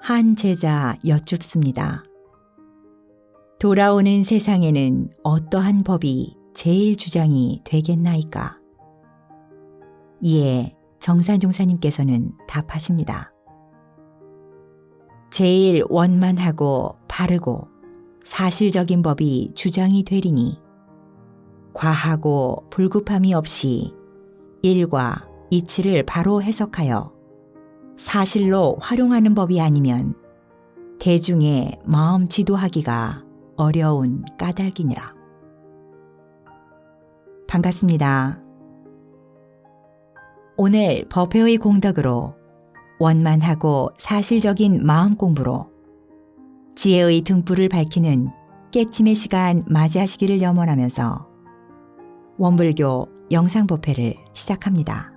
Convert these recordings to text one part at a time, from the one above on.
한 제자 여쭙습니다. 돌아오는 세상에는 어떠한 법이 제일 주장이 되겠나이까? 이에 정산 종사님께서는 답하십니다. 제일 원만하고 바르고 사실적인 법이 주장이 되리니 과하고 불급함이 없이 일과 이치를 바로 해석하여 사실로 활용하는 법이 아니면 대중의 마음 지도하기가 어려운 까닭이니라. 반갑습니다. 오늘 법회의 공덕으로 원만하고 사실적인 마음 공부로 지혜의 등불을 밝히는 깨침의 시간 맞이하시기를 염원하면서 원불교 영상법회를 시작합니다.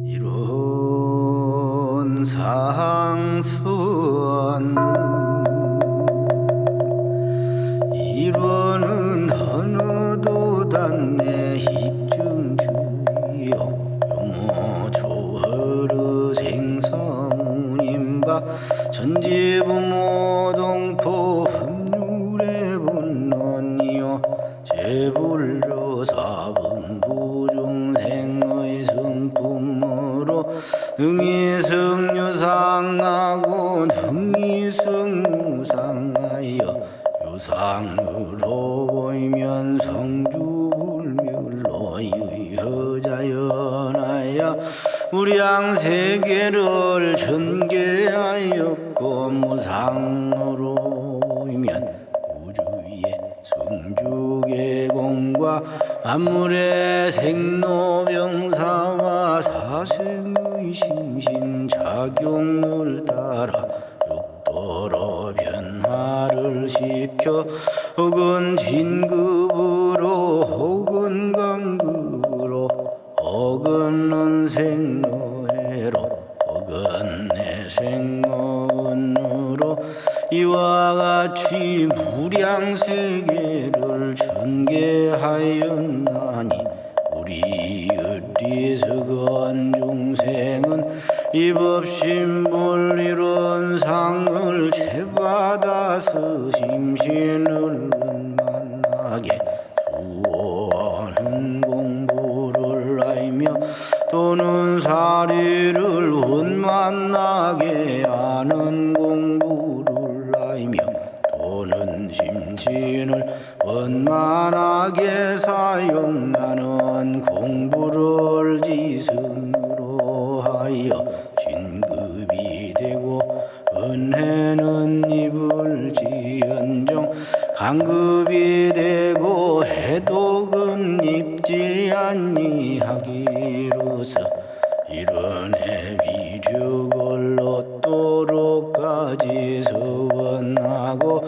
이룬 상수원 이루는 어느도 단내 입중주요 요모 조허르 생사무님바 전지부모동포 흡률의 분론이요 제불조 사분부중생의 성품으로 능이승유상하고 능이승무상하여 유상으로 보이면 성주불멸로 유효자연하여 우량세계를 전개하였고 무상으로 보이면 우주의 성주계공과 만물의 생로병사와 사생의 심신작용을 따라 육도로 변화를 시켜 혹은 진급으로 혹은 강급으로 혹은 은생노해로 혹은 내생노은으로 이와 같이 무량세계를 전개하였나니 우리 어리석은 중생은 이 법신불이론 상을 채받아서 심신을 만나게 수호하는 공부를 알며 또는 사리를 원만하게 하는 공부를 알며 또는 심신을 원만하게 사용하는 공부를 지승으로 하여 진급이 되고 은혜는 입을지언정 강급이 되고 해독은 입지 아니하기로서 이런 해비력을 얻도록까지 서원하고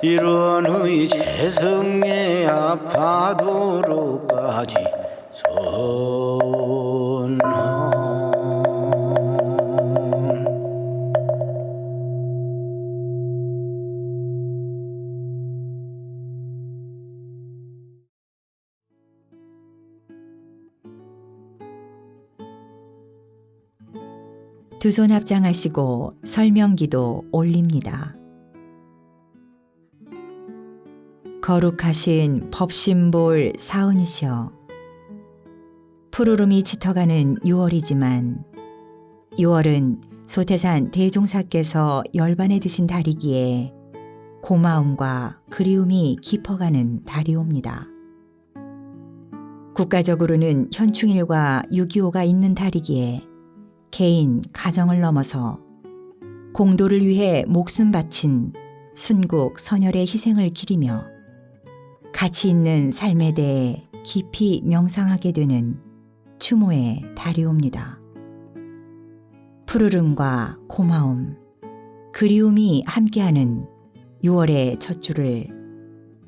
이런의 재성에 합하도록까지 선언. 두 손 합장하시고 설명기도 올립니다. 거룩하신 법신볼 사은이시여, 푸르름이 짙어가는 6월이지만 6월은 소태산 대종사께서 열반에 드신 달이기에 고마움과 그리움이 깊어가는 달이옵니다. 국가적으로는 현충일과 6.25가 있는 달이기에 개인, 가정을 넘어서 공도를 위해 목숨 바친 순국 선열의 희생을 기리며 가치 있는 삶에 대해 깊이 명상하게 되는 추모의 달이옵니다. 푸르름과 고마움, 그리움이 함께하는 6월의 첫 주를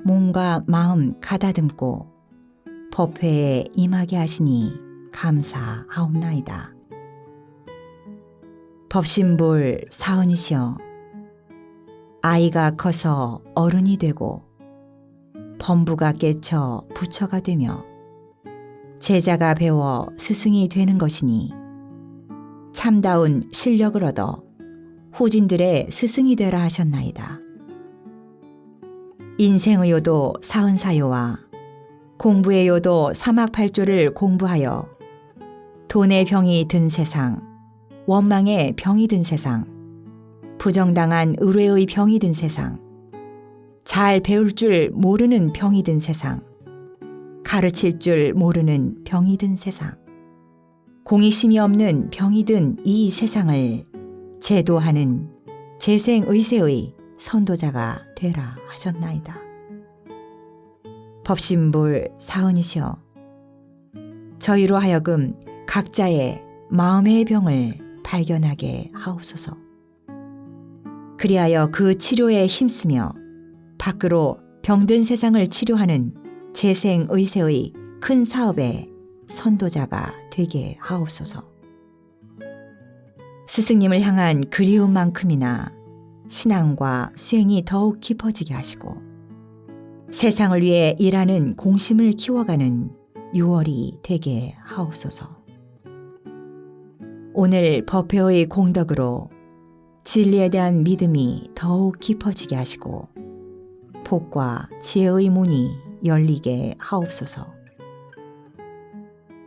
몸과 마음 가다듬고 법회에 임하게 하시니 감사하옵나이다. 법신볼 사은이시여, 아이가 커서 어른이 되고 범부가 깨쳐 부처가 되며 제자가 배워 스승이 되는 것이니 참다운 실력을 얻어 후진들의 스승이 되라 하셨나이다. 인생의 요도 사은사요와 공부의 요도 사막팔조를 공부하여 돈의 병이 든 세상, 원망의 병이 든 세상, 부정당한 의뢰의 병이 든 세상, 잘 배울 줄 모르는 병이 든 세상, 가르칠 줄 모르는 병이 든 세상, 공의심이 없는 병이 든 이 세상을 제도하는 재생의세의 선도자가 되라 하셨나이다. 법신볼 사은이시여, 저희로 하여금 각자의 마음의 병을 발견하게 하옵소서. 그리하여 그 치료에 힘쓰며 밖으로 병든 세상을 치료하는 재생의세의 큰 사업의 선도자가 되게 하옵소서. 스승님을 향한 그리움만큼이나 신앙과 수행이 더욱 깊어지게 하시고 세상을 위해 일하는 공심을 키워가는 6월이 되게 하옵소서. 오늘 법회의 공덕으로 진리에 대한 믿음이 더욱 깊어지게 하시고 복과 지혜의 문이 열리게 하옵소서.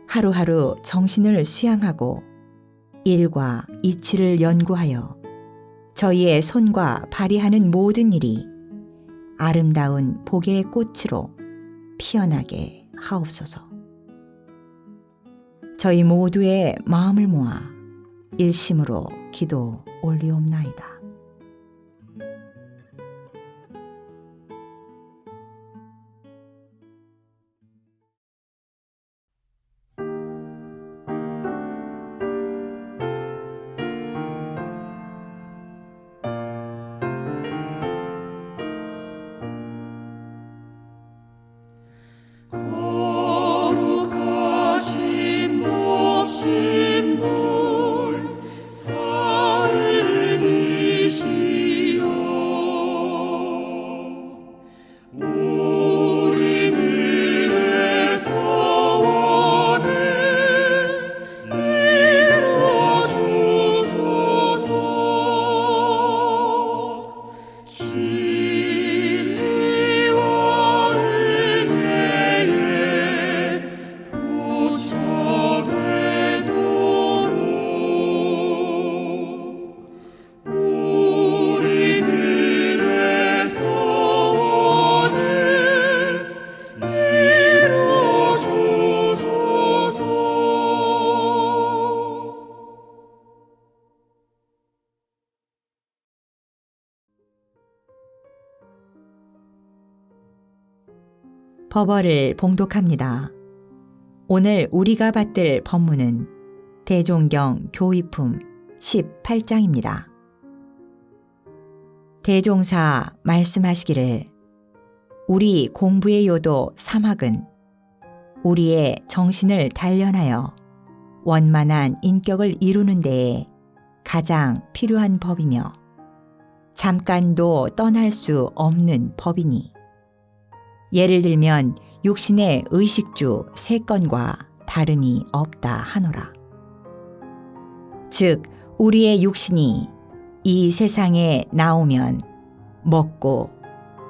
하루하루 정신을 수양하고 일과 이치를 연구하여 저희의 손과 발이 하는 모든 일이 아름다운 복의 꽃으로 피어나게 하옵소서. 저희 모두의 마음을 모아 일심으로 기도 올리옵나이다. 거룩하신 법신볼 사은이시여, 우리들의 소원을 이루어주소서. 진리와 은혜에 부처되도록 우리들의 소원을 이루어주소서. 법어를 봉독합니다. 오늘 우리가 받들 법문은 대종경 교의품 18장입니다. 대종사 말씀하시기를 우리 공부의 요도 사막은 우리의 정신을 단련하여 원만한 인격을 이루는 데에 가장 필요한 법이며 잠깐도 떠날 수 없는 법이니 예를 들면 육신의 의식주 3건과 다름이 없다 하노라. 즉 우리의 육신이 이 세상에 나오면 먹고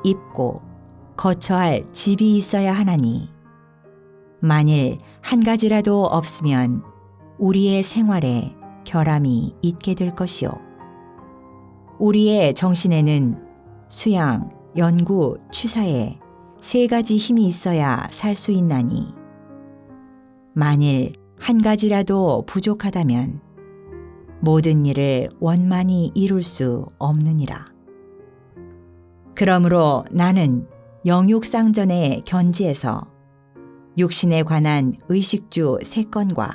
입고 거처할 집이 있어야 하나니 만일 한 가지라도 없으면 우리의 생활에 결함이 있게 될 것이요. 우리의 정신에는 수양, 연구, 취사에 세 가지 힘이 있어야 살 수 있나니 만일 한 가지라도 부족하다면 모든 일을 원만히 이룰 수 없느니라. 그러므로 나는 영육상전의 견지에서 육신에 관한 의식주 3건과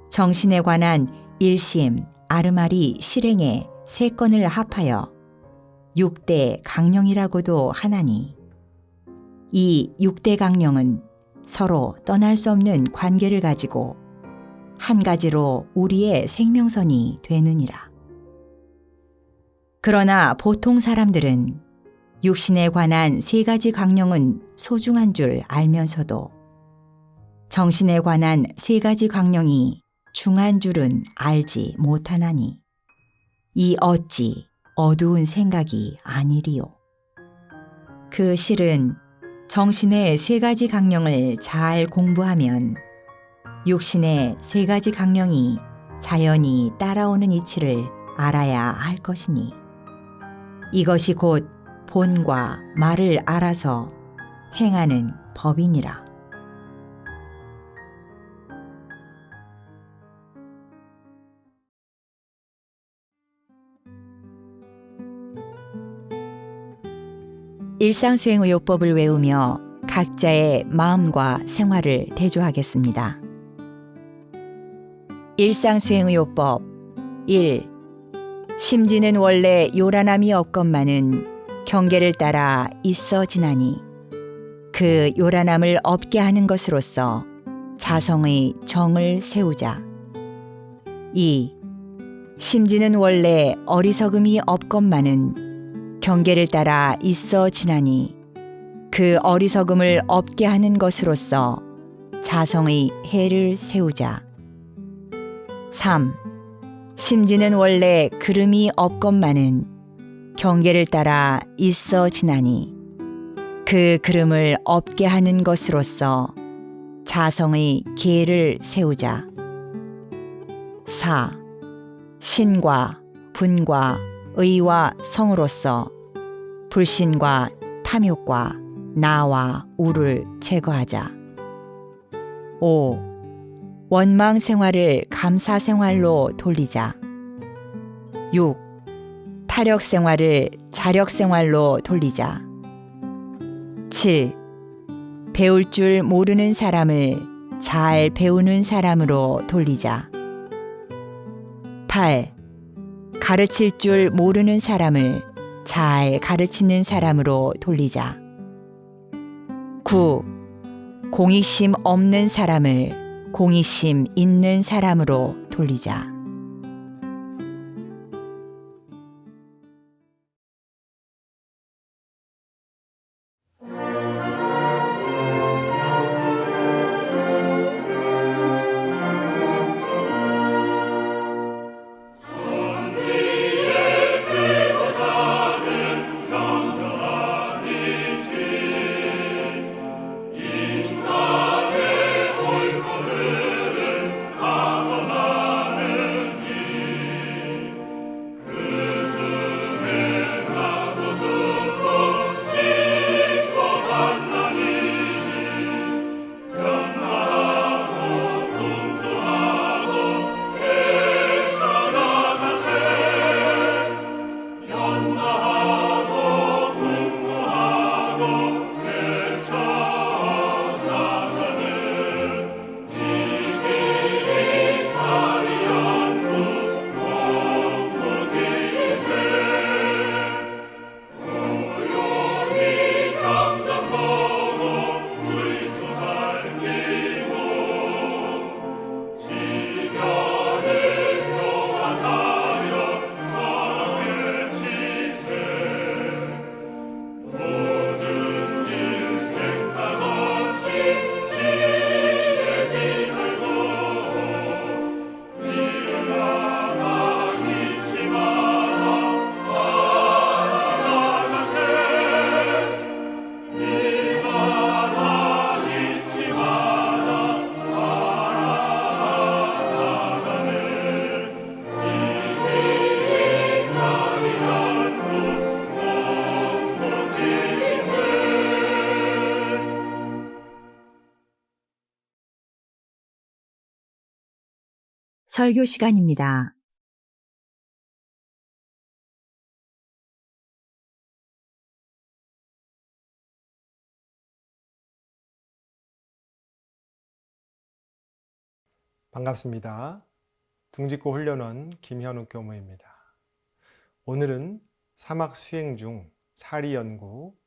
정신에 관한 일심, 아르마리, 실행의 3건을 합하여 6대 강령이라고도 하나니 이 6대 강령은 서로 떠날 수 없는 관계를 가지고 한 가지로 우리의 생명선이 되느니라. 그러나 보통 사람들은 육신에 관한 3가지 강령은 소중한 줄 알면서도 정신에 관한 3가지 강령이 중한 줄은 알지 못하나니 이 어찌 어두운 생각이 아니리요. 그 실은 정신의 3가지 강령을 잘 공부하면 육신의 3가지 강령이 자연히 따라오는 이치를 알아야 할 것이니 이것이 곧 본과 말을 알아서 행하는 법이니라. 일상수행의요법을 외우며 각자의 마음과 생활을 대조하겠습니다. 일상수행의요법 1. 심지는 원래 요란함이 없건만은 경계를 따라 있어지나니 그 요란함을 없게 하는 것으로서 자성의 정을 세우자. 2. 심지는 원래 어리석음이 없건만은 경계를 따라 있어지나니 그 어리석음을 없게 하는 것으로서 자성의 해를 세우자. 3. 심지는 원래 그름이 없건만은 경계를 따라 있어지나니 그 그름을 없게 하는 것으로서 자성의 계를 세우자. 4. 신과 분과 의와 성으로서 불신과 탐욕과 나와 우를 제거하자. 5. 원망 생활을 감사 생활로 돌리자. 6. 타력 생활을 자력 생활로 돌리자. 7. 배울 줄 모르는 사람을 잘 배우는 사람으로 돌리자. 8. 가르칠 줄 모르는 사람을 잘 가르치는 사람으로 돌리자. 9. 공익심 없는 사람을 공익심 있는 사람으로 돌리자. 인간의 옳고 그른 강건하는 설교 시간입니다. 반갑습니다. 둥짓고 훈련원 김현욱 교무입니다. 오늘은 사막 수행 중 사리 연구,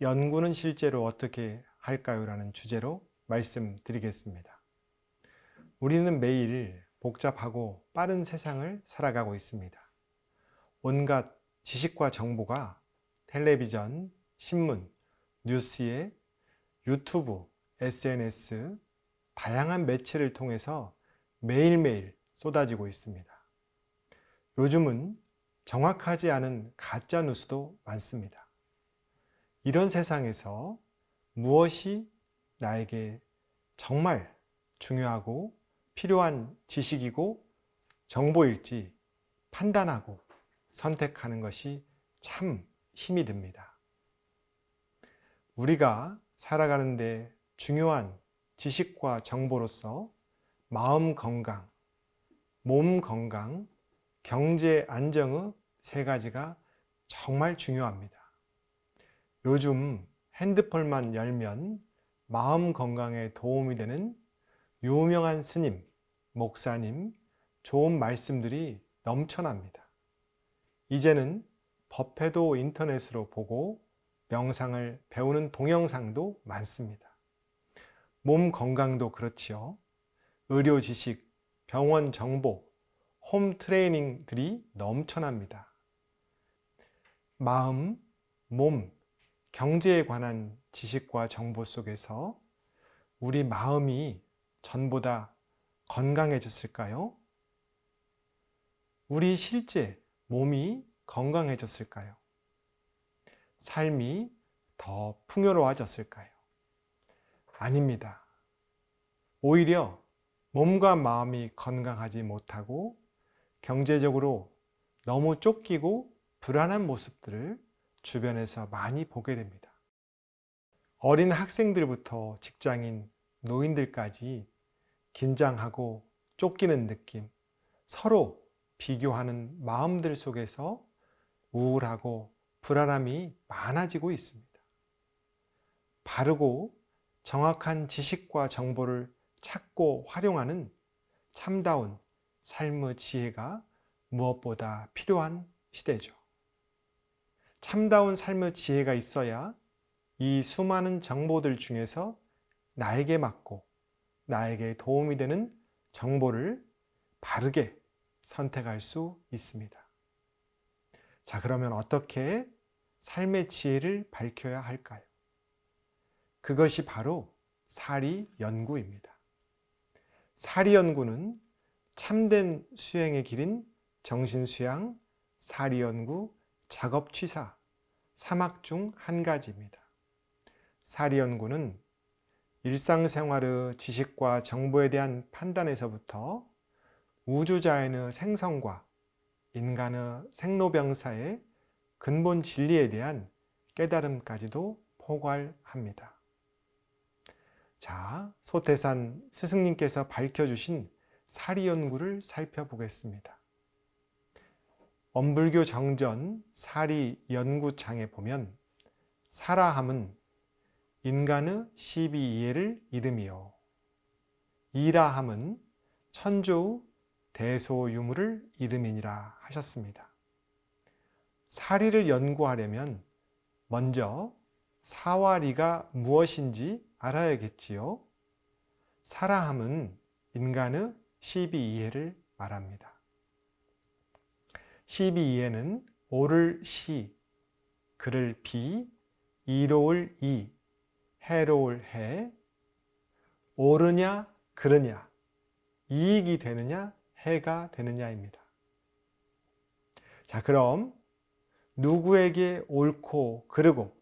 연구는 실제로 어떻게 할까요? 라는 주제로 말씀드리겠습니다. 우리는 매일 복잡하고 빠른 세상을 살아가고 있습니다. 온갖 지식과 정보가 텔레비전, 신문, 뉴스에 유튜브, SNS, 다양한 매체를 통해서 매일매일 쏟아지고 있습니다. 요즘은 정확하지 않은 가짜 뉴스도 많습니다. 이런 세상에서 무엇이 나에게 정말 중요하고 필요한 지식이고 정보일지 판단하고 선택하는 것이 참 힘이 듭니다. 우리가 살아가는데 중요한 지식과 정보로서 마음 건강, 몸 건강, 경제 안정의 세 가지가 정말 중요합니다. 요즘 핸드폰만 열면 마음 건강에 도움이 되는 유명한 스님, 목사님, 좋은 말씀들이 넘쳐납니다. 이제는 법회도 인터넷으로 보고 명상을 배우는 동영상도 많습니다. 몸 건강도 그렇지요. 의료 지식, 병원 정보, 홈 트레이닝들이 넘쳐납니다. 마음, 몸, 경제에 관한 지식과 정보 속에서 우리 마음이 전보다 건강해졌을까요? 우리 실제 몸이 건강해졌을까요? 삶이 더 풍요로워졌을까요? 아닙니다. 오히려 몸과 마음이 건강하지 못하고 경제적으로 너무 쫓기고 불안한 모습들을 주변에서 많이 보게 됩니다. 어린 학생들부터 직장인, 노인들까지 긴장하고 쫓기는 느낌, 서로 비교하는 마음들 속에서 우울하고 불안함이 많아지고 있습니다. 바르고 정확한 지식과 정보를 찾고 활용하는 참다운 삶의 지혜가 무엇보다 필요한 시대죠. 참다운 삶의 지혜가 있어야 이 수많은 정보들 중에서 나에게 맞고 나에게 도움이 되는 정보를 바르게 선택할 수 있습니다. 자, 그러면 어떻게 삶의 지혜를 밝혀야 할까요? 그것이 바로 사리 연구입니다. 사리 연구는 참된 수행의 길인 정신수양, 사리 연구, 작업취사, 사막 중 한 가지입니다. 사리 연구는 일상생활의 지식과 정보에 대한 판단에서부터 우주자연의 생성과 인간의 생로병사의 근본 진리에 대한 깨달음까지도 포괄합니다. 자, 소태산 스승님께서 밝혀주신 사리 연구를 살펴보겠습니다. 엄불교 정전 사리 연구창에 보면 사라함은 인간의 12이해를 이름이요 이라함은 천조의 대소유물을 이름이니라 하셨습니다. 사리를 연구하려면 먼저 사와 리가 무엇인지 알아야겠지요. 사라함은 인간의 12이해를 말합니다. 12이해는 옳을 시, 그를 비, 이로울 이, 해로울 해, 옳으냐 그르냐, 이익이 되느냐 해가 되느냐입니다. 자, 그럼 누구에게 옳고 그르고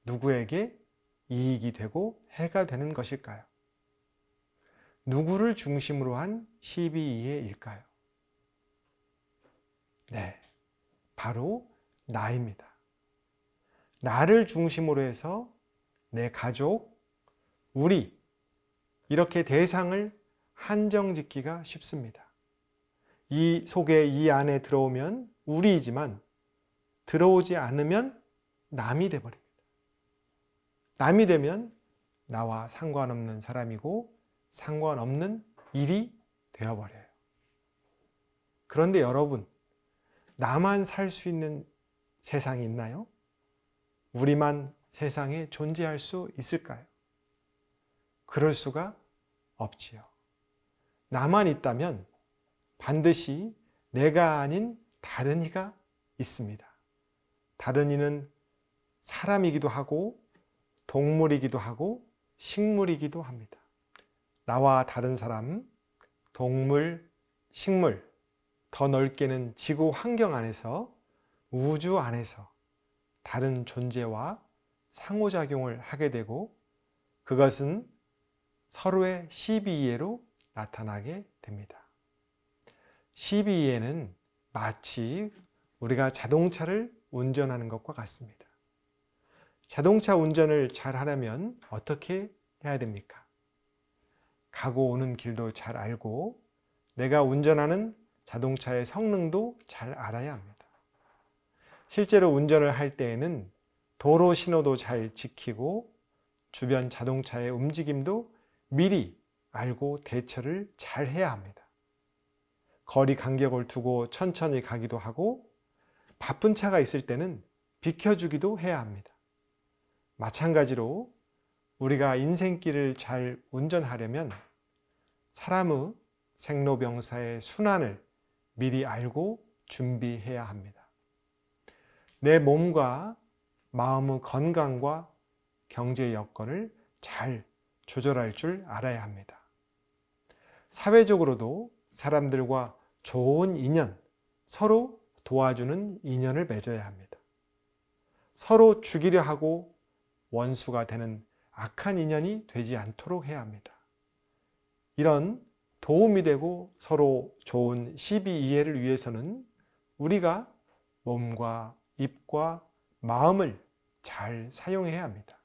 누구에게 이익이 되고 해가 되는 것일까요? 누구를 중심으로 한 12이해일까요? 네, 바로 나입니다. 나를 중심으로 해서 내 가족, 우리 이렇게 대상을 한정 짓기가 쉽습니다. 이 속에 이 안에 들어오면 우리이지만 들어오지 않으면 남이 되어버립니다. 남이 되면 나와 상관없는 사람이고 상관없는 일이 되어버려요. 그런데 여러분, 나만 살 수 있는 세상이 있나요? 우리만 세상에 존재할 수 있을까요? 그럴 수가 없지요. 나만 있다면 반드시 내가 아닌 다른 이가 있습니다. 다른 이는 사람이기도 하고 동물이기도 하고 식물이기도 합니다. 나와 다른 사람, 동물, 식물, 더 넓게는 지구 환경 안에서, 우주 안에서 다른 존재와 상호작용을 하게 되고 그것은 서로의 12이해로 나타나게 됩니다. 12이해는 마치 우리가 자동차를 운전하는 것과 같습니다. 자동차 운전을 잘 하려면 어떻게 해야 됩니까? 가고 오는 길도 잘 알고 내가 운전하는 자동차의 성능도 잘 알아야 합니다. 실제로 운전을 할 때에는 도로 신호도 잘 지키고 주변 자동차의 움직임도 미리 알고 대처를 잘 해야 합니다. 거리 간격을 두고 천천히 가기도 하고 바쁜 차가 있을 때는 비켜주기도 해야 합니다. 마찬가지로 우리가 인생길을 잘 운전하려면 사람의 생로병사의 순환을 미리 알고 준비해야 합니다. 내 몸과 마음의 건강과 경제 여건을 잘 조절할 줄 알아야 합니다. 사회적으로도 사람들과 좋은 인연, 서로 도와주는 인연을 맺어야 합니다. 서로 죽이려 하고 원수가 되는 악한 인연이 되지 않도록 해야 합니다. 이런 도움이 되고 서로 좋은 12이해를 위해서는 우리가 몸과 입과 마음을 잘 사용해야 합니다.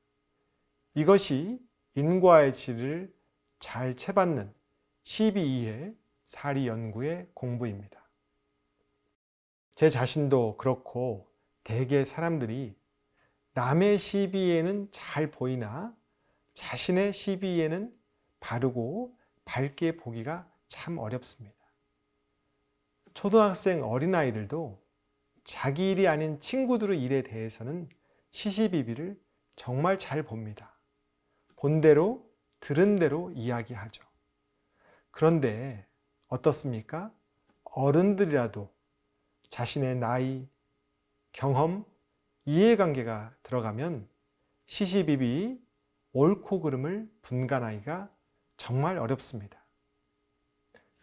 이것이 인과의 질을 잘 채받는 12이해 사리 연구의 공부입니다. 제 자신도 그렇고 대개 사람들이 남의 12이해는 잘 보이나 자신의 12이해는 바르고 밝게 보기가 참 어렵습니다. 초등학생 어린아이들도 자기 일이 아닌 친구들의 일에 대해서는 시시비비를 정말 잘 봅니다. 본 대로 들은 대로 이야기하죠. 그런데 어떻습니까? 어른들이라도 자신의 나이, 경험, 이해관계가 들어가면 시시비비 옳고 그름을 분간하기가 정말 어렵습니다.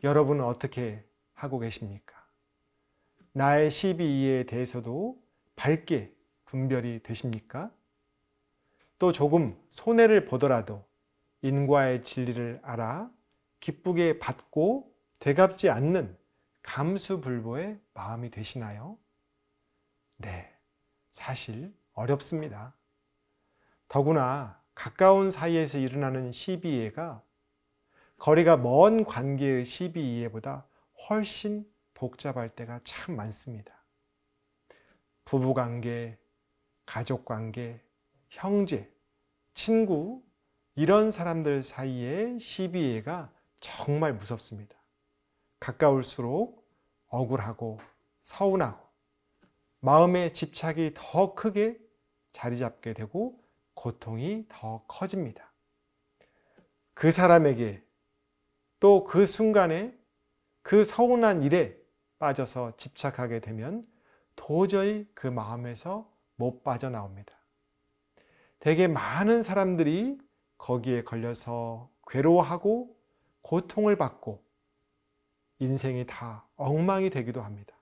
여러분은 어떻게 하고 계십니까? 나의 12이해에 대해서도 밝게 분별이 되십니까? 또 조금 손해를 보더라도 인과의 진리를 알아 기쁘게 받고 되갚지 않는 감수불보의 마음이 되시나요? 네, 사실 어렵습니다. 더구나 가까운 사이에서 일어나는 12이해가 거리가 먼 관계의 12이해보다 훨씬 복잡할 때가 참 많습니다. 부부관계, 가족관계, 형제, 친구 이런 사람들 사이의 12이해가 정말 무섭습니다. 가까울수록 억울하고 서운하고 마음의 집착이 더 크게 자리 잡게 되고 고통이 더 커집니다. 그 사람에게 또 그 순간에 그 서운한 일에 빠져서 집착하게 되면 도저히 그 마음에서 못 빠져나옵니다. 되게 많은 사람들이 거기에 걸려서 괴로워하고 고통을 받고 인생이 다 엉망이 되기도 합니다.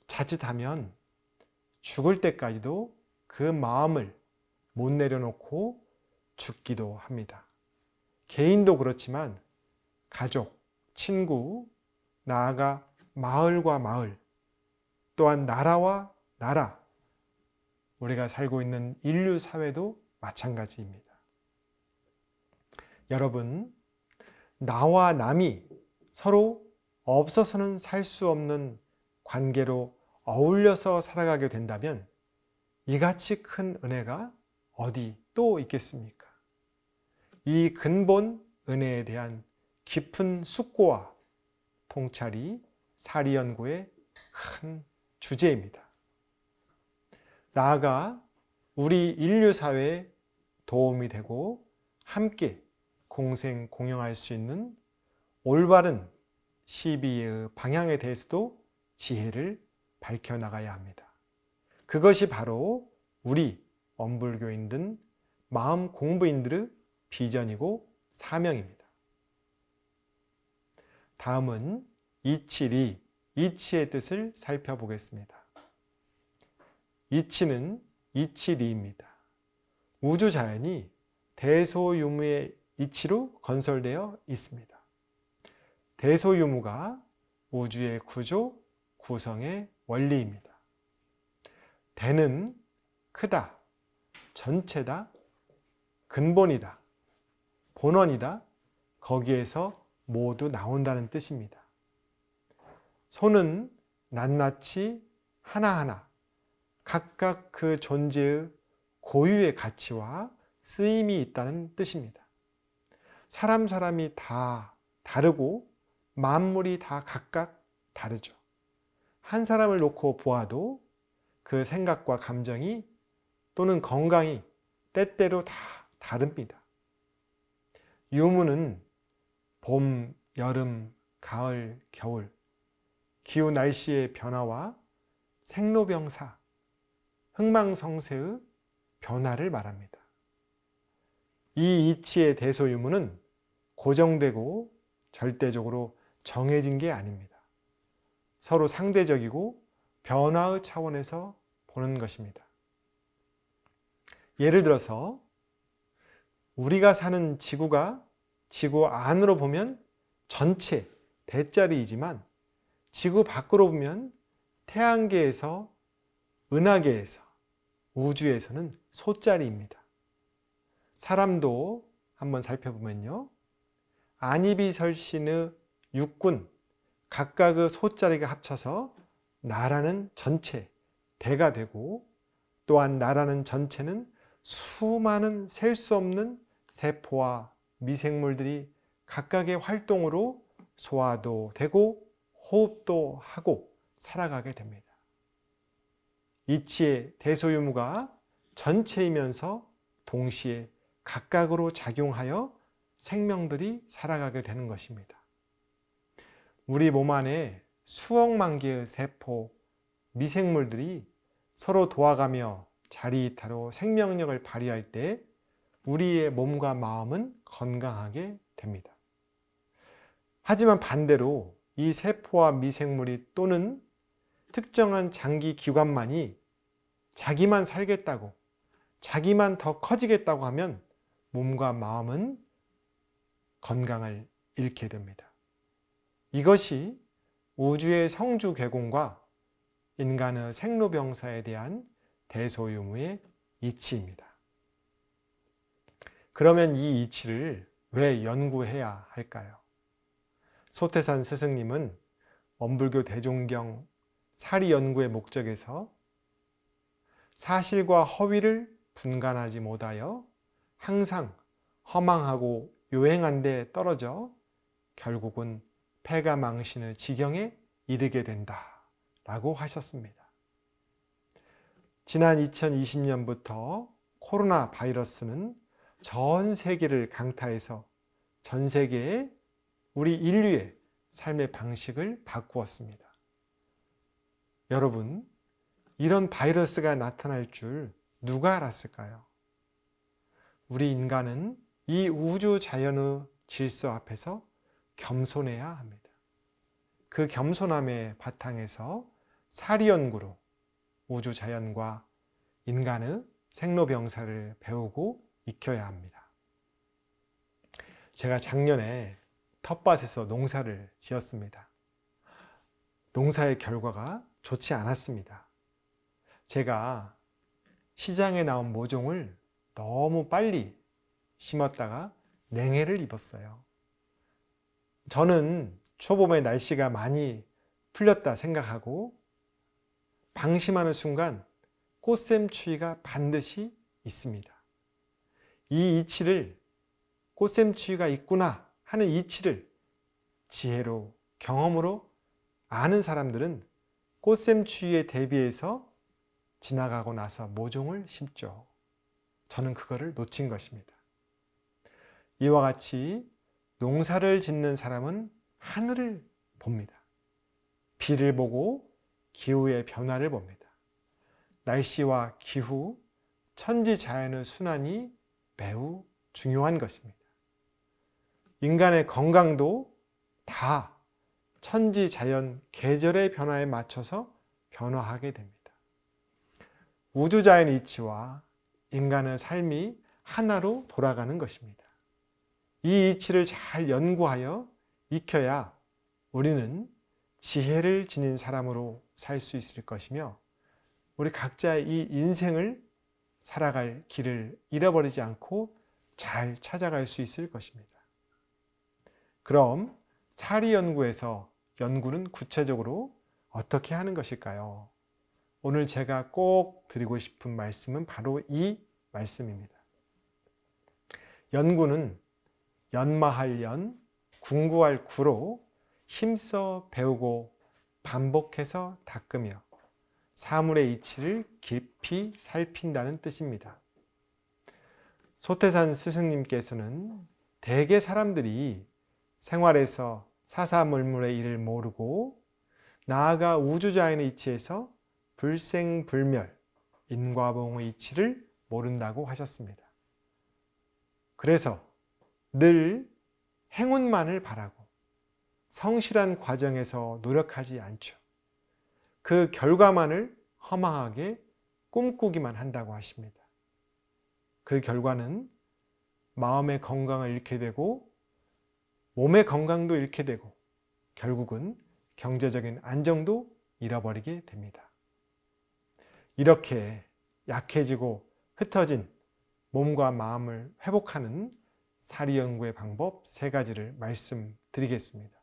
자칫하면 죽을 때까지도 그 마음을 못 내려놓고 죽기도 합니다. 개인도 그렇지만 가족, 친구, 나아가 마을과 마을, 또한 나라와 나라, 우리가 살고 있는 인류 사회도 마찬가지입니다. 여러분, 나와 남이 서로 없어서는 살 수 없는 관계로 어울려서 살아가게 된다면 이같이 큰 은혜가 어디 또 있겠습니까? 이 근본 은혜에 대한 깊은 숙고와 통찰이 사리연구의 큰 주제입니다. 나아가 우리 인류 사회에 도움이 되고 함께 공생 공영할 수 있는 올바른 시비의 방향에 대해서도 지혜를 밝혀나가야 합니다. 그것이 바로 우리 엄불교인들, 마음 공부인들의 비전이고 사명입니다. 다음은 이치리, 이치의 뜻을 살펴보겠습니다. 이치는 이치리입니다. 우주 자연이 대소유무의 이치로 건설되어 있습니다. 대소유무가 우주의 구조, 구성의 원리입니다. 대는 크다, 전체다, 근본이다, 본원이다, 거기에서 모두 나온다는 뜻입니다. 소는 낱낱이 하나하나 각각 그 존재의 고유의 가치와 쓰임이 있다는 뜻입니다. 사람이 다 다르고 만물이 다 각각 다르죠. 한 사람을 놓고 보아도 그 생각과 감정이 또는 건강이 때때로 다 다릅니다. 유무는 봄, 여름, 가을, 겨울, 기후 날씨의 변화와 생로병사, 흥망성쇠의 변화를 말합니다. 이 이치의 대소유무는 고정되고 절대적으로 정해진 게 아닙니다. 서로 상대적이고 변화의 차원에서 보는 것입니다. 예를 들어서 우리가 사는 지구가 지구 안으로 보면 전체 대자리이지만 지구 밖으로 보면 태양계에서, 은하계에서, 우주에서는 소자리입니다. 사람도 한번 살펴보면요, 안이비설신의 육군 각각의 소자리가 합쳐서 나라는 전체, 대가 되고, 또한 나라는 전체는 수많은 셀 수 없는 세포와 미생물들이 각각의 활동으로 소화도 되고 호흡도 하고 살아가게 됩니다. 이치의 대소유무가 전체이면서 동시에 각각으로 작용하여 생명들이 살아가게 되는 것입니다. 우리 몸 안에 수억만 개의 세포, 미생물들이 서로 도와가며 자리이타로 생명력을 발휘할 때 우리의 몸과 마음은 건강하게 됩니다. 하지만 반대로 이 세포와 미생물이 또는 특정한 장기 기관만이 자기만 살겠다고, 자기만 더 커지겠다고 하면 몸과 마음은 건강을 잃게 됩니다. 이것이 우주의 성주개공과 인간의 생로병사에 대한 대소유무의 이치입니다. 그러면 이 이치를 왜 연구해야 할까요? 소태산 스승님은 원불교 대종경 사리 연구의 목적에서 사실과 허위를 분간하지 못하여 항상 허망하고 요행한 데 떨어져 결국은 패가망신의 지경에 이르게 된다 라고 하셨습니다. 지난 2020년부터 코로나 바이러스는 전 세계를 강타해서 전 세계의 우리 인류의 삶의 방식을 바꾸었습니다. 여러분, 이런 바이러스가 나타날 줄 누가 알았을까요? 우리 인간은 이 우주 자연의 질서 앞에서 겸손해야 합니다. 그 겸손함의 바탕에서 사리연구로 우주 자연과 인간의 생로병사를 배우고 익혀야 합니다. 제가 작년에 텃밭에서 농사를 지었습니다. 농사의 결과가 좋지 않았습니다. 제가 시장에 나온 모종을 너무 빨리 심었다가 냉해를 입었어요. 저는 초봄에 날씨가 많이 풀렸다 생각하고 방심하는 순간 꽃샘추위가 반드시 있습니다. 이 이치를, 꽃샘추위가 있구나 하는 이치를 지혜로, 경험으로 아는 사람들은 꽃샘추위에 대비해서 지나가고 나서 모종을 심죠. 저는 그거를 놓친 것입니다. 이와 같이 농사를 짓는 사람은 하늘을 봅니다. 비를 보고 기후의 변화를 봅니다. 날씨와 기후, 천지자연의 순환이 매우 중요한 것입니다. 인간의 건강도 다 천지자연 계절의 변화에 맞춰서 변화하게 됩니다. 우주자연 이치와 인간의 삶이 하나로 돌아가는 것입니다. 이 이치를 잘 연구하여 익혀야 우리는 지혜를 지닌 사람으로 살 수 있을 것이며 우리 각자의 이 인생을 살아갈 길을 잃어버리지 않고 잘 찾아갈 수 있을 것입니다. 그럼 사리연구에서 연구는 구체적으로 어떻게 하는 것일까요? 오늘 제가 꼭 드리고 싶은 말씀은 바로 이 말씀입니다. 연구는 연마할 연, 궁구할 구로 힘써 배우고 반복해서 닦으며 사물의 이치를 깊이 살핀다는 뜻입니다. 소태산 스승님께서는 대개 사람들이 생활에서 사사물물의 일을 모르고 나아가 우주자연의 이치에서 불생불멸, 인과봉의 이치를 모른다고 하셨습니다. 그래서 늘 행운만을 바라고 성실한 과정에서 노력하지 않죠. 그 결과만을 허망하게 꿈꾸기만 한다고 하십니다. 그 결과는 마음의 건강을 잃게 되고 몸의 건강도 잃게 되고 결국은 경제적인 안정도 잃어버리게 됩니다. 이렇게 약해지고 흩어진 몸과 마음을 회복하는 사리연구의 방법 3가지를 말씀드리겠습니다.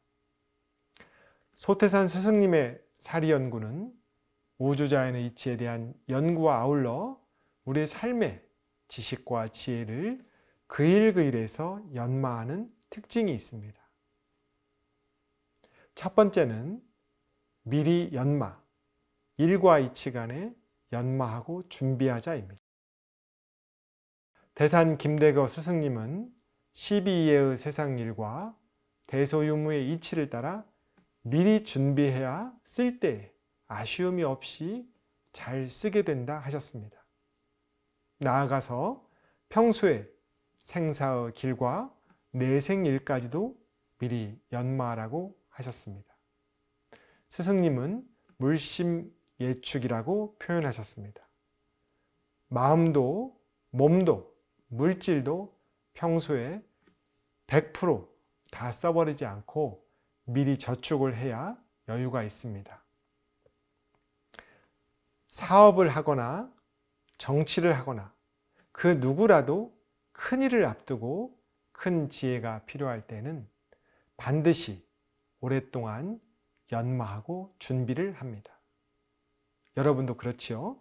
소태산 스승님의 사리연구는 우주자연의 이치에 대한 연구와 아울러 우리의 삶의 지식과 지혜를 그일그일해서 연마하는 특징이 있습니다. 첫 번째는 미리 연마, 일과 이치 간에 연마하고 준비하자입니다. 대산 김대거 스승님은 12예의 세상 일과 대소유무의 이치를 따라 미리 준비해야 쓸 때 아쉬움이 없이 잘 쓰게 된다 하셨습니다. 나아가서 평소에 생사의 길과 내생일까지도 미리 연마하라고 하셨습니다. 스승님은 물심예축이라고 표현하셨습니다. 마음도 몸도 물질도 평소에 100% 다 써버리지 않고 미리 저축을 해야 여유가 있습니다. 사업을 하거나 정치를 하거나 그 누구라도 큰 일을 앞두고 큰 지혜가 필요할 때는 반드시 오랫동안 연마하고 준비를 합니다. 여러분도 그렇지요?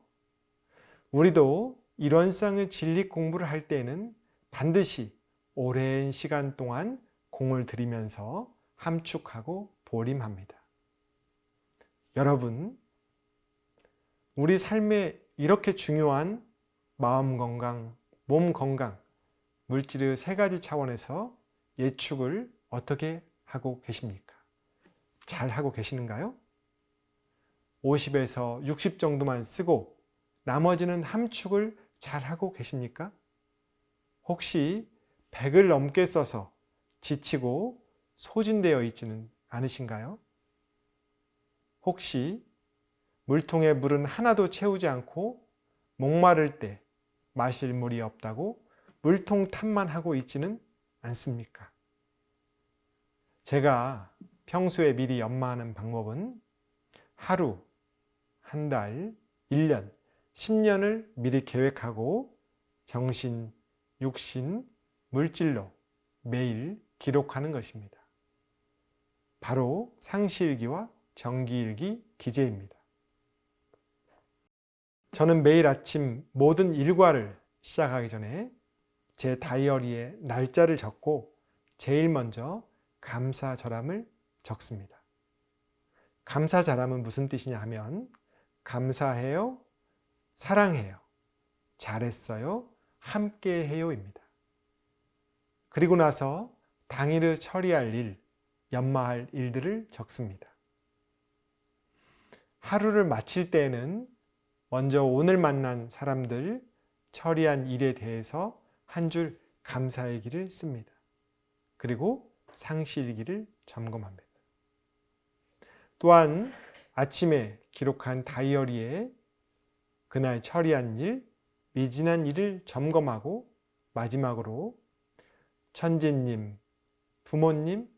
우리도 일원상의 진리 공부를 할 때는 반드시 오랜 시간 동안 공을 들이면서 함축하고 보림합니다. 여러분, 우리 삶에 이렇게 중요한 마음 건강, 몸 건강, 물질의 3가지 차원에서 예축을 어떻게 하고 계십니까? 잘 하고 계시는가요? 50에서 60 정도만 쓰고 나머지는 함축을 잘 하고 계십니까? 혹시 100을 넘게 써서 지치고 소진되어 있지는 않으신가요? 혹시 물통에 물은 하나도 채우지 않고 목마를 때 마실 물이 없다고 물통 탓만 하고 있지는 않습니까? 제가 평소에 미리 연마하는 방법은 하루, 한 달, 1년, 10년을 미리 계획하고 정신, 육신, 물질로 매일 기록하는 것입니다. 바로 상시일기와 정기일기 기재입니다. 저는 매일 아침 모든 일과를 시작하기 전에 제 다이어리에 날짜를 적고 제일 먼저 감사절함을 적습니다. 감사절함은 무슨 뜻이냐 하면 감사해요, 사랑해요, 잘했어요, 함께해요입니다. 그리고 나서 당일에 처리할 일, 연마할 일들을 적습니다. 하루를 마칠 때에는 먼저 오늘 만난 사람들, 처리한 일에 대해서 한 줄 감사일기를 씁니다. 그리고 상시일기를 점검합니다. 또한 아침에 기록한 다이어리에 그날 처리한 일, 미진한 일을 점검하고 마지막으로 천진님, 부모님,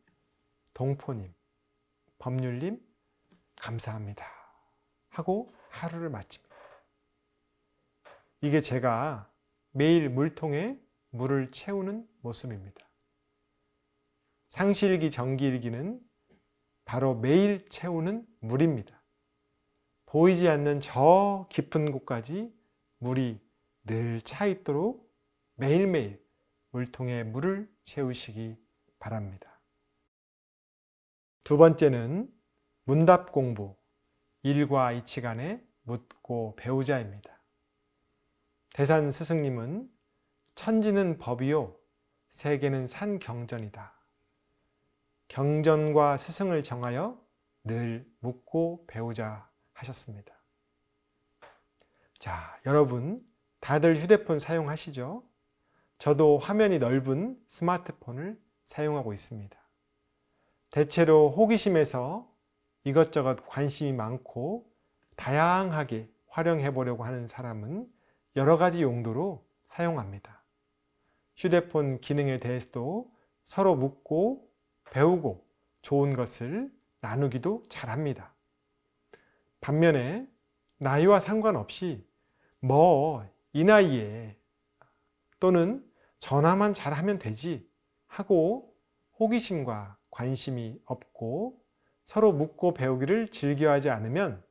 동포님, 법률님 감사합니다 하고 하루를 마칩니다. 이게 제가 매일 물통에 물을 채우는 모습입니다. 상시일기, 정기일기는 바로 매일 채우는 물입니다. 보이지 않는 저 깊은 곳까지 물이 늘 차 있도록 매일매일 물통에 물을 채우시기 바랍니다. 두 번째는 문답 공부, 일과 이치간에 묻고 배우자입니다. 대산 스승님은 천지는 법이요, 세계는 산경전이다. 경전과 스승을 정하여 늘 묻고 배우자 하셨습니다. 자, 여러분 다들 휴대폰 사용하시죠? 저도 화면이 넓은 스마트폰을 사용하고 있습니다. 대체로 호기심에서 이것저것 관심이 많고 다양하게 활용해 보려고 하는 사람은 여러 가지 용도로 사용합니다. 휴대폰 기능에 대해서도 서로 묻고 배우고 좋은 것을 나누기도 잘합니다. 반면에 나이와 상관없이 이 나이에 또는 전화만 잘하면 되지 하고 호기심과 관심이 없고 서로 묻고 배우기를 즐겨하지 않으면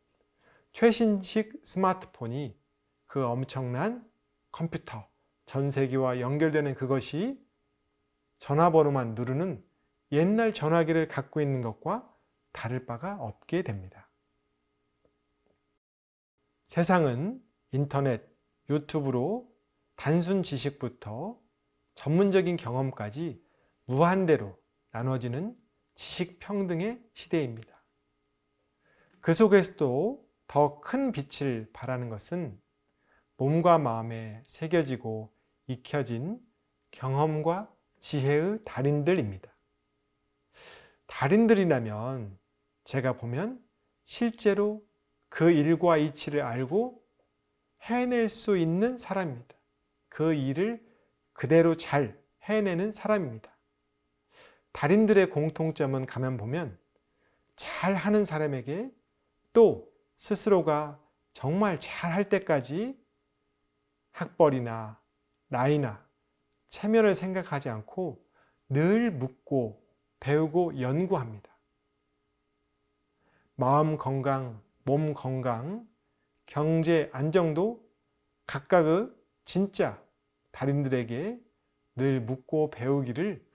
최신식 스마트폰이 그 엄청난 컴퓨터, 전세기와 연결되는 그것이 전화번호만 누르는 옛날 전화기를 갖고 있는 것과 다를 바가 없게 됩니다. 세상은 인터넷, 유튜브로 단순 지식부터 전문적인 경험까지 무한대로 나눠지는 지식 평등의 시대입니다. 그 속에서도 더 큰 빛을 발하는 것은 몸과 마음에 새겨지고 익혀진 경험과 지혜의 달인들입니다. 달인들이라면 제가 보면 실제로 그 일과 이치를 알고 해낼 수 있는 사람입니다. 그 일을 그대로 잘 해내는 사람입니다. 달인들의 공통점은 가만 보면 잘하는 사람에게 또 스스로가 정말 잘할 때까지 학벌이나 나이나 체면을 생각하지 않고 늘 묻고 배우고 연구합니다. 마음 건강, 몸 건강, 경제 안정도 각각의 진짜 달인들에게 늘 묻고 배우기를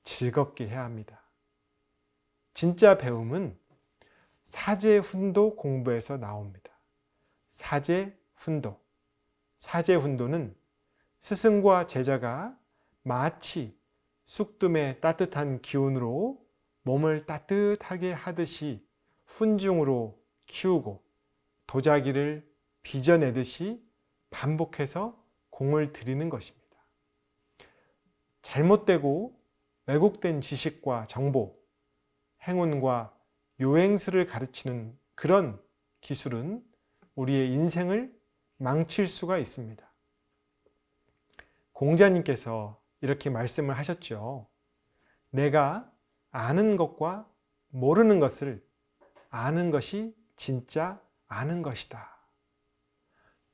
즐겁게 해야 합니다. 진짜 배움은 사제훈도 공부에서 나옵니다. 사제훈도. 사제훈도는 스승과 제자가 마치 쑥뜸의 따뜻한 기운으로 몸을 따뜻하게 하듯이 훈중으로 키우고 도자기를 빚어내듯이 반복해서 공을 들이는 것입니다. 잘못되고 왜곡된 지식과 정보, 행운과 요행수를 가르치는 그런 기술은 우리의 인생을 망칠 수가 있습니다. 공자님께서 이렇게 말씀을 하셨죠. 내가 아는 것과 모르는 것을 아는 것이 진짜 아는 것이다.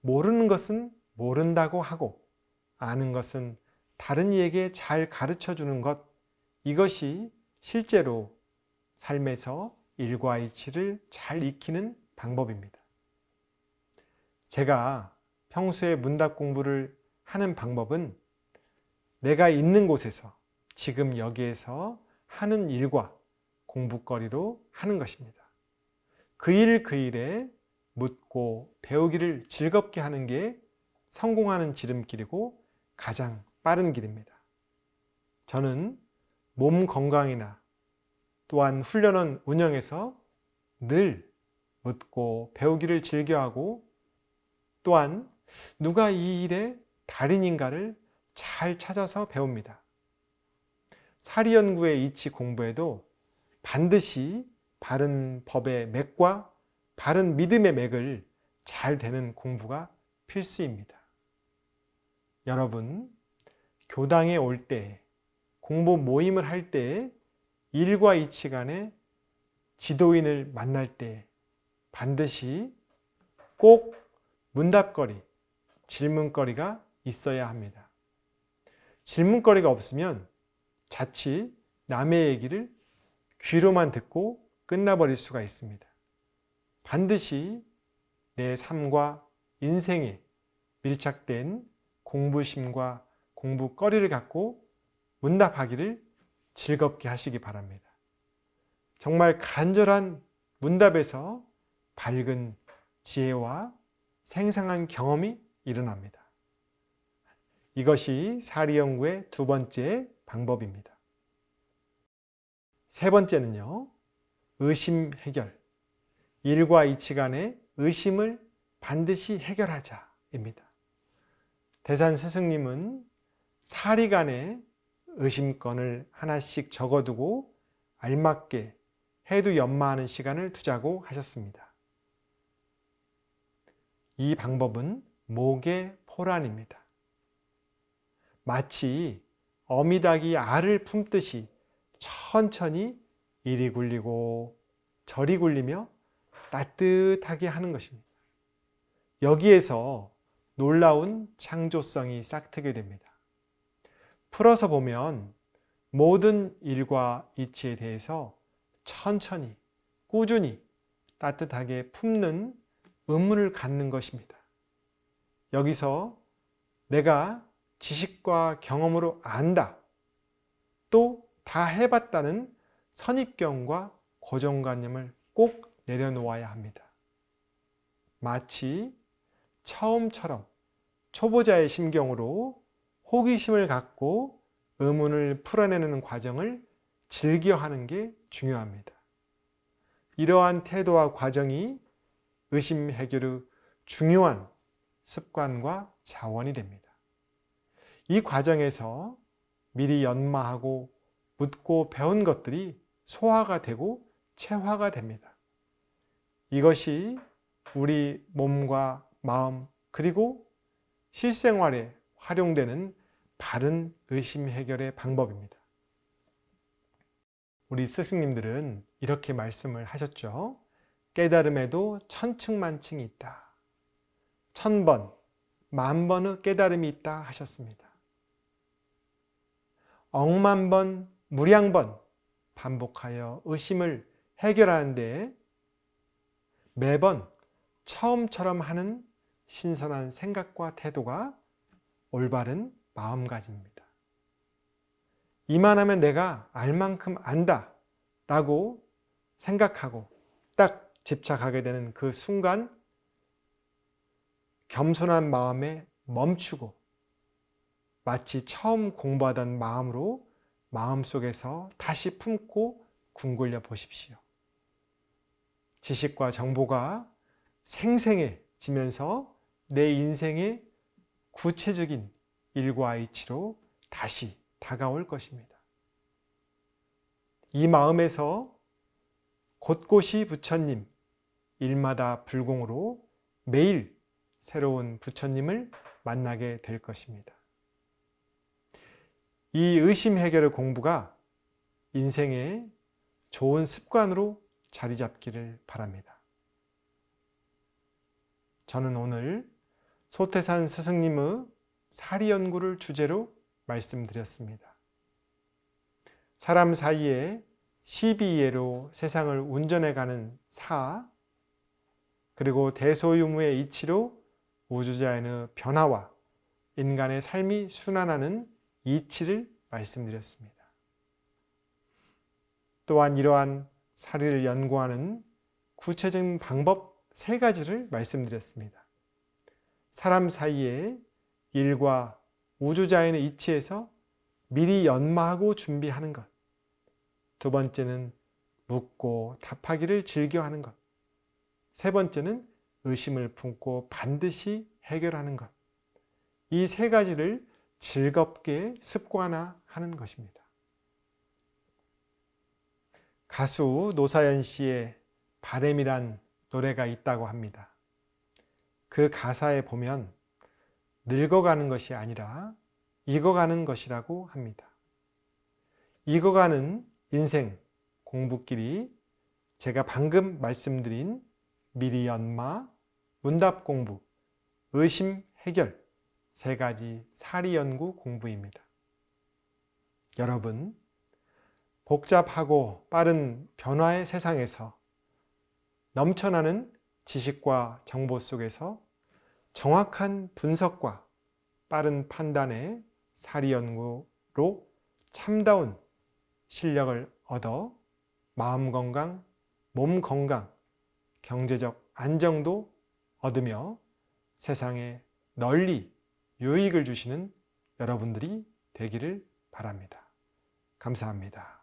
모르는 것은 모른다고 하고 아는 것은 다른 이에게 잘 가르쳐 주는 것, 이것이 실제로 삶에서 일과 이치를 잘 익히는 방법입니다. 제가 평소에 문답 공부를 하는 방법은 내가 있는 곳에서 지금 여기에서 하는 일과 공부거리로 하는 것입니다. 그 일 그 일에 묻고 배우기를 즐겁게 하는 게 성공하는 지름길이고 가장 빠른 길입니다. 저는 몸 건강이나 또한 훈련원 운영에서 늘 묻고 배우기를 즐겨하고 또한 누가 이 일의 달인인가를 잘 찾아서 배웁니다. 사리연구의 이치 공부에도 반드시 바른 법의 맥과 바른 믿음의 맥을 잘 되는 공부가 필수입니다. 여러분, 교당에 올 때, 공부 모임을 할 때, 일과 이치 간에 지도인을 만날 때 반드시 꼭 문답거리, 질문거리가 있어야 합니다. 질문거리가 없으면 자칫 남의 얘기를 귀로만 듣고 끝나버릴 수가 있습니다. 반드시 내 삶과 인생에 밀착된 공부심과 공부거리를 갖고 문답하기를 즐겁게 하시기 바랍니다. 정말 간절한 문답에서 밝은 지혜와 생생한 경험이 일어납니다. 이것이 사리연구의 두 번째 방법입니다. 세 번째는요, 의심 해결. 일과 이치 간의 의심을 반드시 해결하자입니다. 대산 스승님은 사리 간의 의심건을 하나씩 적어두고 알맞게 해도 연마하는 시간을 두자고 하셨습니다. 이 방법은 목의 포란입니다. 마치 어미닭이 알을 품듯이 천천히 이리 굴리고 저리 굴리며 따뜻하게 하는 것입니다. 여기에서 놀라운 창조성이 싹트게 됩니다. 풀어서 보면 모든 일과 이치에 대해서 천천히 꾸준히 따뜻하게 품는 의무를 갖는 것입니다. 여기서 내가 지식과 경험으로 안다, 또 다 해봤다는 선입견과 고정관념을 꼭 내려놓아야 합니다. 마치 처음처럼 초보자의 심경으로 호기심을 갖고 의문을 풀어내는 과정을 즐겨하는 게 중요합니다. 이러한 태도와 과정이 의심 해결의 중요한 습관과 자원이 됩니다. 이 과정에서 미리 연마하고 묻고 배운 것들이 소화가 되고 체화가 됩니다. 이것이 우리 몸과 마음 그리고 실생활에 활용되는 바른 의심 해결의 방법입니다. 우리 스승님들은 이렇게 말씀을 하셨죠. 깨달음에도 천층만층이 있다. 1000번, 10,000번의 깨달음이 있다 하셨습니다. 억만번, 무량번 반복하여 의심을 해결하는데 매번 처음처럼 하는 신선한 생각과 태도가 올바른 마음가짐입니다. 이만하면 내가 알 만큼 안다 라고 생각하고 딱 집착하게 되는 그 순간 겸손한 마음에 멈추고 마치 처음 공부하던 마음으로 마음속에서 다시 품고 궁굴려 보십시오. 지식과 정보가 생생해지면서 내 인생의 구체적인 일과 이치로 다시 다가올 것입니다. 이 마음에서 곳곳이 부처님, 일마다 불공으로 매일 새로운 부처님을 만나게 될 것입니다. 이 의심 해결의 공부가 인생의 좋은 습관으로 자리 잡기를 바랍니다. 저는 오늘 소태산 스승님의 사리연구를 주제로 말씀드렸습니다. 사람 사이에 12예로 세상을 운전해가는 사, 그리고 대소유무의 이치로 우주자연의 변화와 인간의 삶이 순환하는 이치를 말씀드렸습니다. 또한 이러한 사리를 연구하는 구체적인 방법 3가지를 말씀드렸습니다. 사람 사이의 일과 우주자연의 이치에서 미리 연마하고 준비하는 것. 2번째는 묻고 답하기를 즐겨하는 것. 3번째는 의심을 품고 반드시 해결하는 것. 이 3가지를 즐겁게 습관화하는 것입니다. 가수 노사연 씨의 바램이란 노래가 있다고 합니다. 그 가사에 보면 늙어가는 것이 아니라 익어가는 것이라고 합니다. 익어가는 인생 공부길이 제가 방금 말씀드린 미리 연마, 문답 공부, 의심 해결 3가지 사리 연구 공부입니다. 여러분, 복잡하고 빠른 변화의 세상에서 넘쳐나는 지식과 정보 속에서 정확한 분석과 빠른 판단의 사리 연구로 참다운 실력을 얻어 마음 건강, 몸 건강, 경제적 안정도 얻으며 세상에 널리 유익을 주시는 여러분들이 되기를 바랍니다. 감사합니다.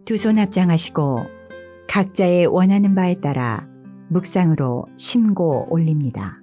두 손 합장하시고 각자의 원하는 바에 따라 묵상으로 심고 올립니다.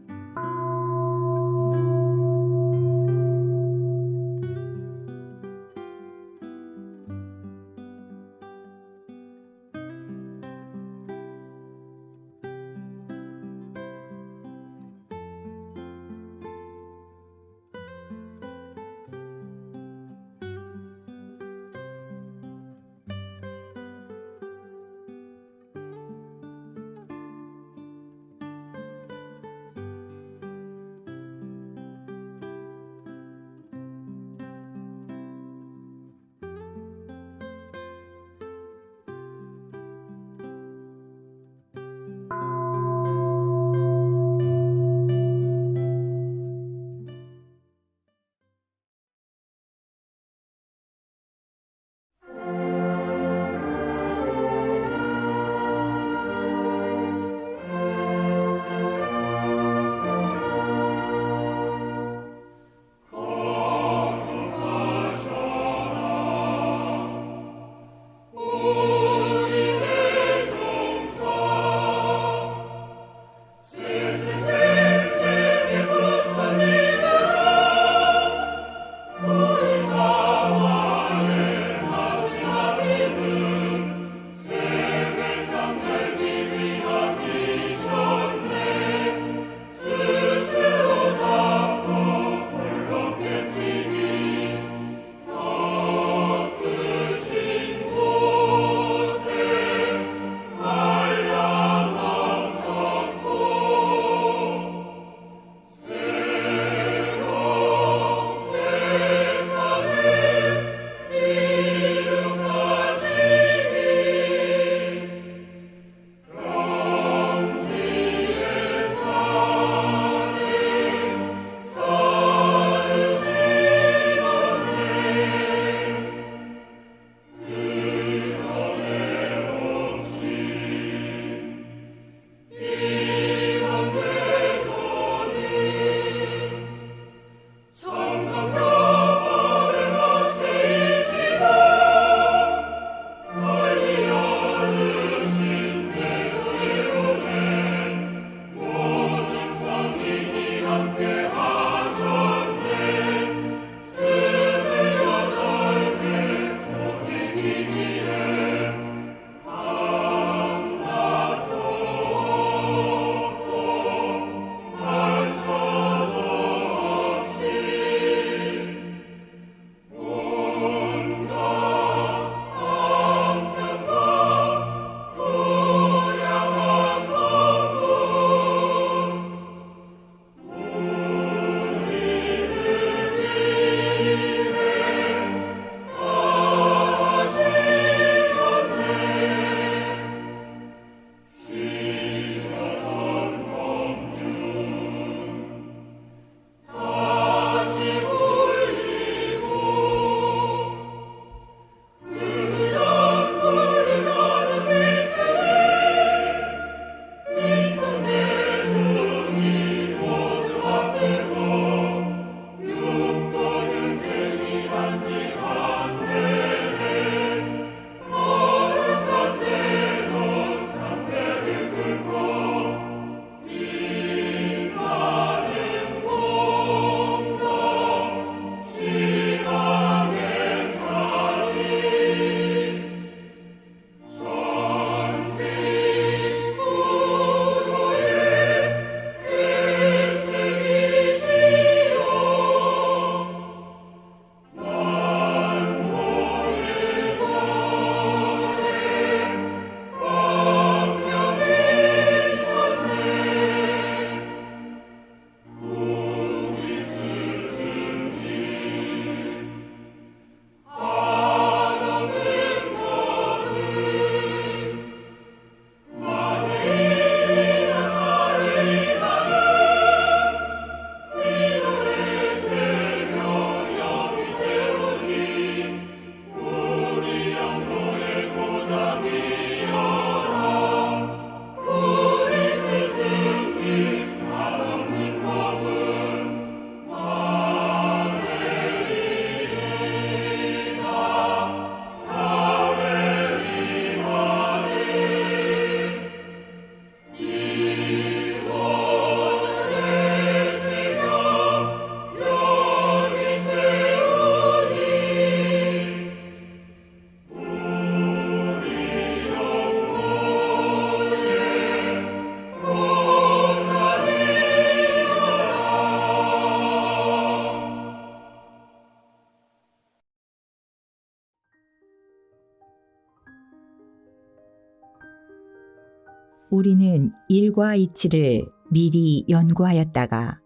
우리는 일과 이치를 미리 연구하였다가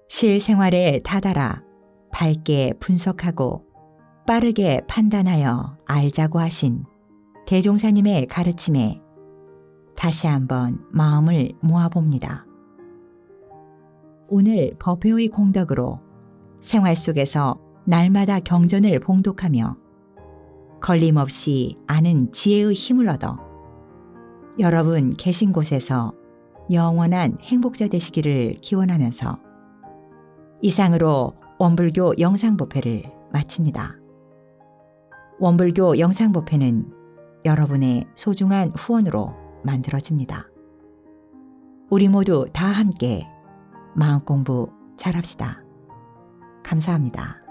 실생활에 다다라 밝게 분석하고 빠르게 판단하여 알자고 하신 대종사님의 가르침에 다시 한번 마음을 모아봅니다. 오늘 법회의 공덕으로 생활 속에서 날마다 경전을 봉독하며 걸림없이 아는 지혜의 힘을 얻어 여러분 계신 곳에서 영원한 행복자 되시기를 기원하면서 이상으로 원불교 영상법회를 마칩니다. 원불교 영상법회는 여러분의 소중한 후원으로 만들어집니다. 우리 모두 다 함께 마음공부 잘합시다. 감사합니다.